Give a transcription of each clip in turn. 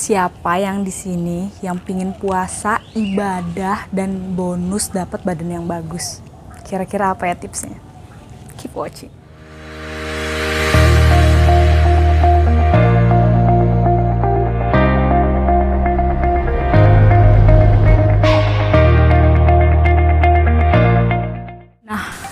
Siapa yang di sini yang pingin puasa, ibadah, dan bonus dapat badan yang bagus? Kira-kira apa ya tipsnya? Keep watching.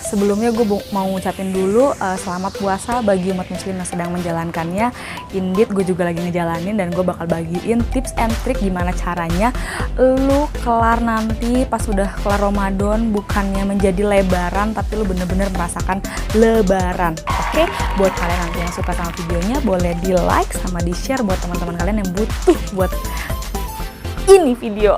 Sebelumnya gue mau ngucapin dulu selamat puasa bagi umat muslim yang sedang menjalankannya. Indeed, gue juga lagi ngejalanin dan gue bakal bagiin tips and trick gimana caranya lu kelar nanti pas udah kelar Ramadan bukannya menjadi lebaran tapi lu bener-bener merasakan lebaran. Oke, buat kalian nanti yang suka sama videonya boleh di like sama di share buat teman-teman kalian yang butuh buat ini video.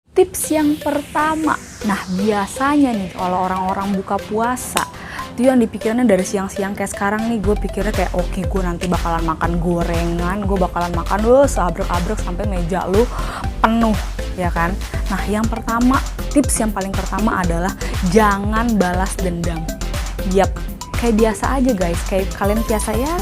Tips yang pertama, nah biasanya nih kalau orang-orang buka puasa itu yang dipikirannya dari siang-siang kayak sekarang nih, gue pikirnya kayak oke, gue nanti bakalan makan gorengan, gue bakalan makan seabrek-abrek sampai meja lu penuh, ya kan. Nah yang pertama, tips yang paling pertama adalah jangan balas dendam. Yap, kayak biasa aja guys, kayak kalian biasa ya,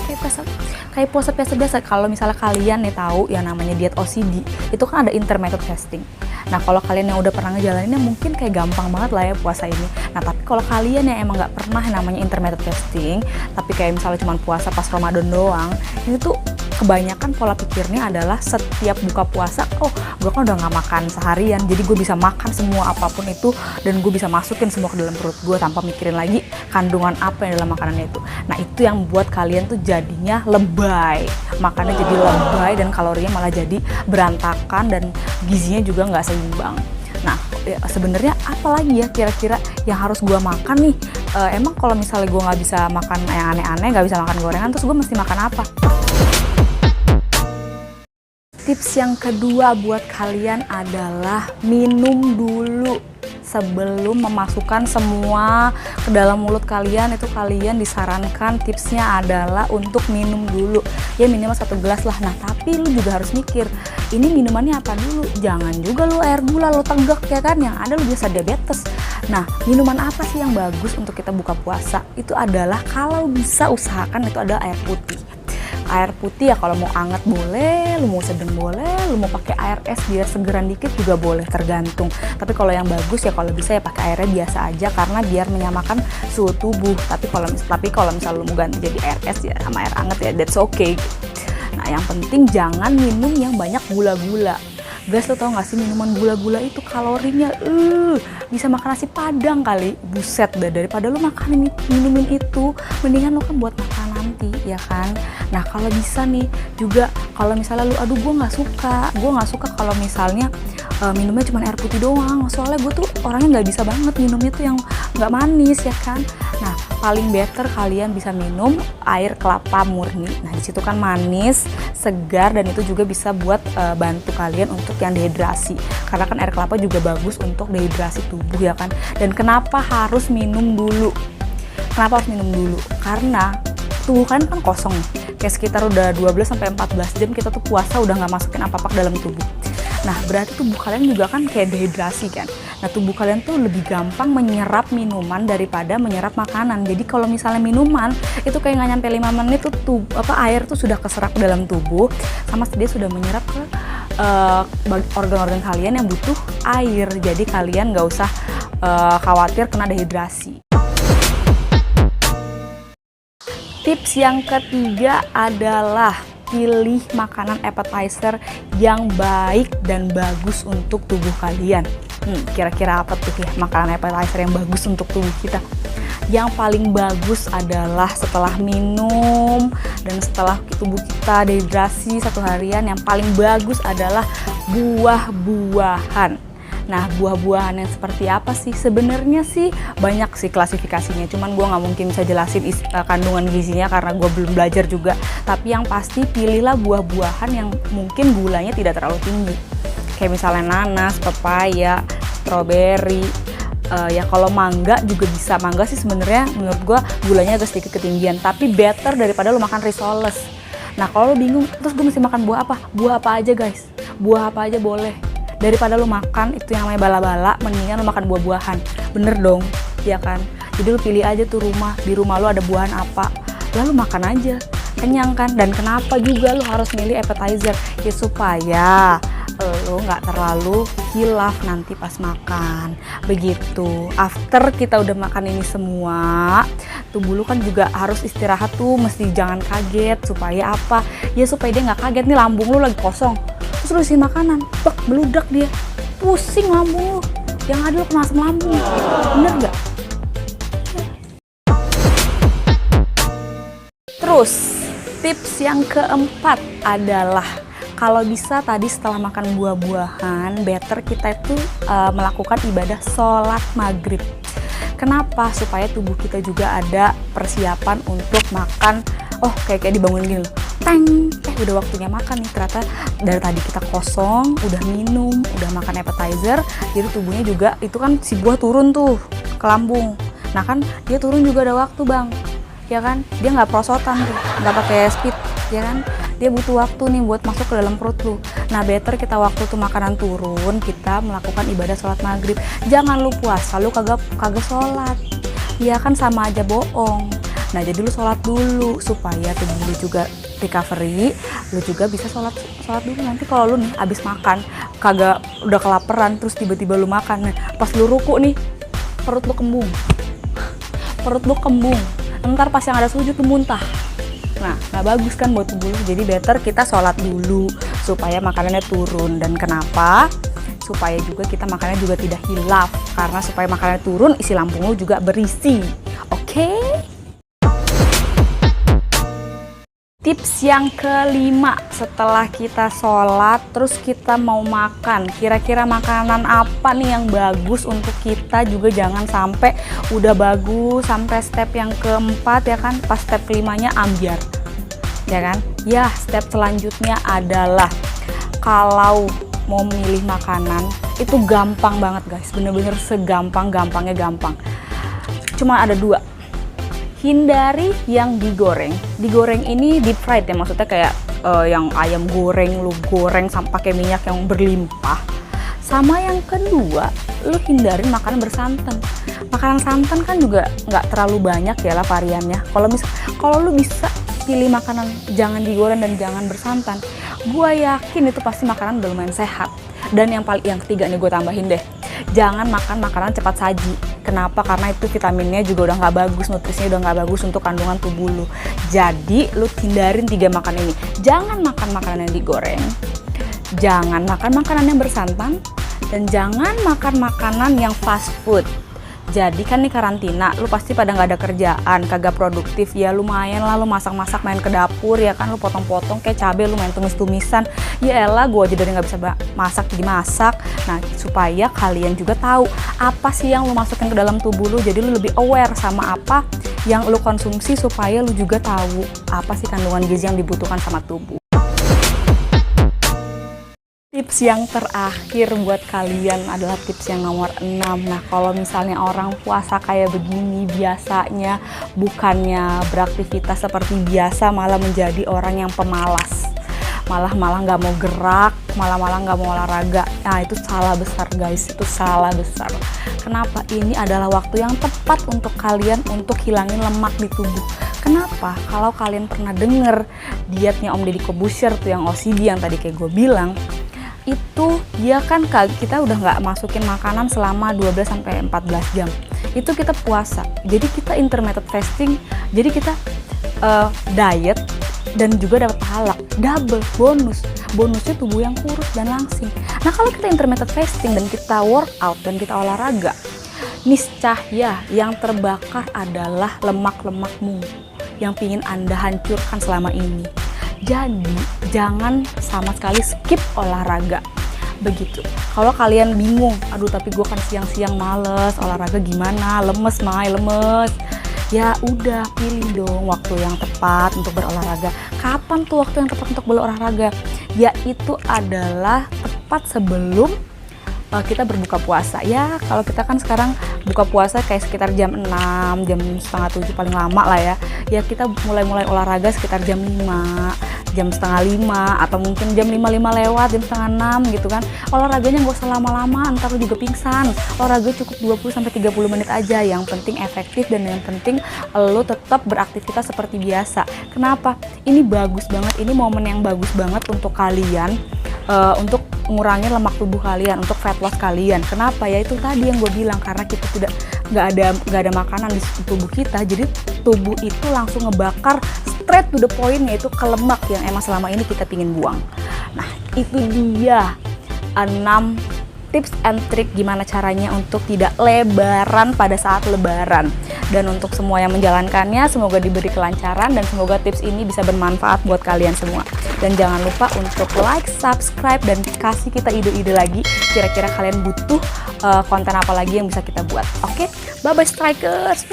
kayak puasa biasa-biasa. Kalau misalnya kalian nih tahu yang namanya diet OCD, itu kan ada intermittent fasting. Nah kalau kalian yang udah pernah ngejalaninnya mungkin kayak gampang banget lah ya puasa ini. Nah tapi kalau kalian yang emang nggak pernah yang namanya intermittent fasting, tapi kayak misalnya cuma puasa pas Ramadan doang, ini tuh kebanyakan pola pikirnya adalah setiap buka puasa, oh gue kan udah nggak makan seharian, jadi gue bisa makan semua apapun itu dan gue bisa masukin semua ke dalam perut gue tanpa mikirin lagi kandungan apa yang dalam makanannya itu. Nah itu yang buat kalian tuh jadinya lebay, makannya jadi lebay dan kalorinya malah jadi berantakan dan gizinya juga nggak seimbang. Nah sebenarnya apa lagi ya kira-kira yang harus gue makan nih? Emang kalau misalnya gue nggak bisa makan yang aneh-aneh, nggak bisa makan gorengan, terus gue mesti makan apa? Tips yang kedua buat kalian adalah minum dulu sebelum memasukkan semua ke dalam mulut kalian. Itu kalian disarankan tipsnya adalah untuk minum dulu ya, minimal 1 gelas lah. Nah tapi lu juga harus mikir ini minumannya apa dulu, jangan juga lu air gula lu tegak ya kan, yang ada lu bisa diabetes. Nah minuman apa sih yang bagus untuk kita buka puasa? Itu adalah kalau bisa usahakan itu ada air putih. Air putih ya kalau mau anget boleh, lu mau sedang boleh, lu mau pakai air es biar segeran dikit juga boleh, tergantung. Tapi kalau yang bagus ya kalau bisa ya pakai airnya biasa aja karena biar menyamakan suhu tubuh. Tapi kalau misalnya lu mau ganti jadi air es ya sama air anget ya that's okay. Nah yang penting jangan minum yang banyak gula-gula. Guys, lo tau gak sih minuman gula-gula itu kalorinya bisa makan nasi padang kali. Buset dah, daripada lo makan minumin itu mendingan lo kan buat makan nanti ya kan. Nah kalau bisa nih juga kalau misalnya lo aduh gue nggak suka kalau misalnya minumnya cuma air putih doang, soalnya gue tuh orangnya nggak bisa banget minumnya tuh yang nggak manis ya kan. Nah paling better kalian bisa minum air kelapa murni. Nah disitu kan manis, segar, dan itu juga bisa buat bantu kalian untuk yang dehidrasi, karena kan air kelapa juga bagus untuk dehidrasi tubuh ya kan. Dan kenapa harus minum dulu? Karena tubuh kalian kan kosong nih, kayak sekitar udah 12-14 jam kita tuh puasa udah nggak masukin apa-apa ke dalam tubuh. Nah berarti tubuh kalian juga kan kayak dehidrasi kan. Nah tubuh kalian tuh lebih gampang menyerap minuman daripada menyerap makanan. Jadi kalau misalnya minuman itu kayak nggak nyampe 5 menit tuh air tuh sudah keserap ke dalam tubuh, sama dia sudah menyerap ke organ-organ kalian yang butuh air. Jadi kalian nggak usah khawatir kena dehidrasi. Tips yang ketiga adalah pilih makanan appetizer yang baik dan bagus untuk tubuh kalian. Kira-kira apa tuh ya makanan appetizer yang bagus untuk tubuh kita? Yang paling bagus adalah setelah minum dan setelah tubuh kita dehidrasi 1 harian, yang paling bagus adalah buah-buahan. Nah buah-buahan yang seperti apa sih? Sebenarnya sih banyak sih klasifikasinya, cuman gue nggak mungkin bisa jelasin kandungan gizinya karena gue belum belajar juga. Tapi yang pasti pilihlah buah-buahan yang mungkin gulanya tidak terlalu tinggi, kayak misalnya nanas, pepaya, stroberi. Ya kalau mangga juga bisa. Mangga sih sebenarnya menurut gue gulanya agak sedikit ketinggian, tapi better daripada lo makan risoles. Nah kalau lo bingung terus gue mesti makan buah apa? Buah apa aja guys, buah apa aja boleh. Daripada lo makan itu yang namanya bala-bala, mendingan lo makan buah-buahan. Bener dong, ya kan? Jadi lo pilih aja tuh di rumah lo ada buahan apa, lalu makan aja. kenyang kan. Dan kenapa juga lu harus milih appetizer? Ya supaya lu nggak terlalu hilaf nanti pas makan. Begitu. After kita udah makan ini semua, tubuh lu kan juga harus istirahat tuh, mesti jangan kaget. Supaya apa? Ya supaya dia nggak kaget nih, lambung lu lagi kosong, terus lu isi makanan, bek, meludak dia, pusing lambung lu, yang ada lu kena asam lambung. Bener nggak? Terus tips yang keempat adalah kalau bisa tadi setelah makan buah-buahan, better kita itu melakukan ibadah sholat maghrib. Kenapa? Supaya tubuh kita juga ada persiapan untuk makan. Oh, kayak dibangun gini loh, teng, udah waktunya makan nih. Ternyata dari tadi kita kosong, udah minum, udah makan appetizer, jadi tubuhnya juga, itu kan si buah turun tuh ke lambung. Nah kan dia turun juga ada waktu bang, ya kan? Dia nggak prosotan tuh, nggak pakai speed, ya kan? Dia butuh waktu nih buat masuk ke dalam perut lu. Nah better kita waktu tuh makanan turun, kita melakukan ibadah sholat maghrib. Jangan lu puasa, lu kagak sholat, ya kan sama aja bohong. Nah jadi lu sholat dulu supaya tubuh lu juga recovery, lu juga bisa sholat dulu. Nanti kalau lu nih abis makan kagak, udah kelaparan, terus tiba-tiba lu makan, nah, pas lu ruku nih perut lu kembung, ntar pas yang ada sujud lu muntah. Nah, nggak bagus kan buat tubuh lu. Jadi better kita sholat dulu supaya makanannya turun. Dan kenapa? Supaya juga kita makanannya juga tidak hilaf. Karena supaya makanannya turun, isi lambung lu juga berisi. Oke? Tips yang kelima, setelah kita sholat, terus kita mau makan, kira-kira makanan apa nih yang bagus untuk kita juga. Jangan sampai udah bagus sampai step yang keempat, ya kan, pas step kelimanya ambyar, ya kan. Ya, step selanjutnya adalah kalau mau milih makanan itu gampang banget guys, bener-bener segampang-gampangnya gampang. Cuma ada dua. Hindari yang digoreng. Digoreng ini deep fried ya, maksudnya kayak yang ayam goreng, lu goreng sampai pakai minyak yang berlimpah. Sama yang kedua, lu hindarin makanan bersantan. Makanan santan kan juga nggak terlalu banyak ya lah variannya. Kalau lu bisa pilih makanan jangan digoreng dan jangan bersantan, gua yakin itu pasti makanan udah lumayan sehat. Dan yang ketiga nih gue tambahin deh, jangan makan makanan cepat saji. Kenapa? Karena itu vitaminnya juga udah nggak bagus, nutrisinya udah nggak bagus untuk kandungan tubuh lu. Jadi lu hindarin 3 makanan ini. Jangan makan makanan yang digoreng, jangan makan makanan yang bersantan, dan jangan makan makanan yang fast food. Jadi kan nih karantina, lu pasti pada nggak ada kerjaan, kagak produktif, ya lumayan lah lu masak-masak, main ke dapur, ya kan, lu potong-potong kayak cabai, lu main tumis-tumisan. Ya elah, gue aja dari nggak bisa masak jadi masak. Nah supaya kalian juga tahu apa sih yang lu masukin ke dalam tubuh lu, jadi lu lebih aware sama apa yang lu konsumsi, supaya lu juga tahu apa sih kandungan gizi yang dibutuhkan sama tubuh. Tips yang terakhir buat kalian adalah tips yang nomor 6. Nah kalau misalnya orang puasa kayak begini, biasanya bukannya beraktivitas seperti biasa, malah menjadi orang yang pemalas, malah nggak mau gerak, malah nggak mau olahraga. Nah itu salah besar guys, itu salah besar. Kenapa? Ini adalah waktu yang tepat untuk kalian untuk hilangin lemak di tubuh. Kenapa? Kalau kalian pernah denger dietnya Om Deddy Corbuzier tuh, yang OCD yang tadi kayak gue bilang, itu dia kan kita udah nggak masukin makanan selama 12-14 jam. Itu kita puasa, jadi kita intermittent fasting, jadi kita diet dan juga dapat pahala double, bonusnya tubuh yang kurus dan langsing. Nah kalau kita intermittent fasting dan kita workout dan kita olahraga, niscaya yang terbakar adalah lemak-lemakmu yang pingin Anda hancurkan selama ini. Jadi jangan sama sekali skip olahraga. Begitu. Kalau kalian bingung, aduh tapi gue kan siang-siang males, olahraga gimana, lemes. Ya udah, pilih dong waktu yang tepat untuk berolahraga. Kapan tuh waktu yang tepat untuk berolahraga? Yaitu adalah tepat sebelum kita berbuka puasa. Ya kalau kita kan sekarang buka puasa kayak sekitar jam 6, jam setengah 7 paling lama lah ya. Ya kita mulai olahraga sekitar jam 5, jam setengah 5 atau mungkin jam 5 lewat, jam setengah 6 gitu kan. Olahraganya nggak usah lama-lama, ntar lu juga pingsan. Olahraga cukup 20-30 menit aja, yang penting efektif dan yang penting lu tetap beraktivitas seperti biasa. Kenapa? Ini bagus banget, ini momen yang bagus banget untuk kalian, untuk mengurangi lemak tubuh kalian, untuk fat loss kalian. Kenapa? Ya itu tadi yang gue bilang, karena kita nggak ada makanan di tubuh kita, jadi tubuh itu langsung ngebakar straight to the point, yaitu ke lemak yang emang selama ini kita pingin buang. Nah itu dia 6 tips and trick gimana caranya untuk tidak lebaran pada saat lebaran. Dan untuk semua yang menjalankannya, semoga diberi kelancaran dan semoga tips ini bisa bermanfaat buat kalian semua. Dan jangan lupa untuk like, subscribe, dan kasih kita ide-ide lagi kira-kira kalian butuh konten apa lagi yang bisa kita buat. Oke, bye-bye strikers.